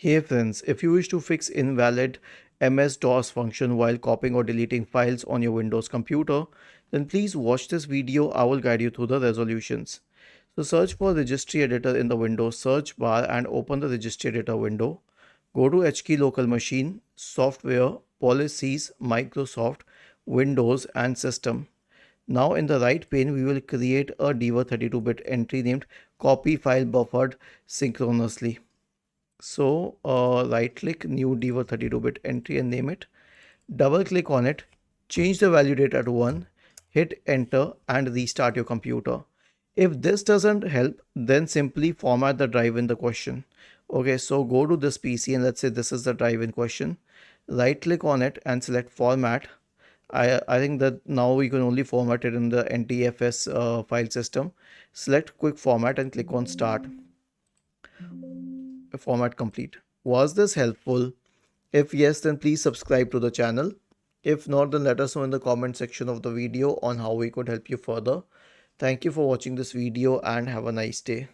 Hey friends, if you wish to fix invalid MS-DOS function while copying or deleting files on your Windows computer, then please watch this video. I will guide you through the resolutions. So search for registry editor in the Windows search bar and open the registry editor window. Go to HKey local machine, software, policies, Microsoft, Windows and system. Now in the right pane, we will create a Diva 32-bit entry named copy file buffered synchronously. So right click new Diva 32-bit entry and name it. Double click on it, change the value data to 1, hit enter and restart your computer. If this doesn't help, then simply format the drive in the question. Okay, so go to this PC and let's say this is the drive in question. Right click on it and select format. I think that now we can only format it in the NTFS file system. Select quick format and click on start. Format complete. Was this helpful? If yes, then please subscribe to the channel. If not, then let us know in the comment section of the video on how we could help you further. Thank you for watching this video and have a nice day.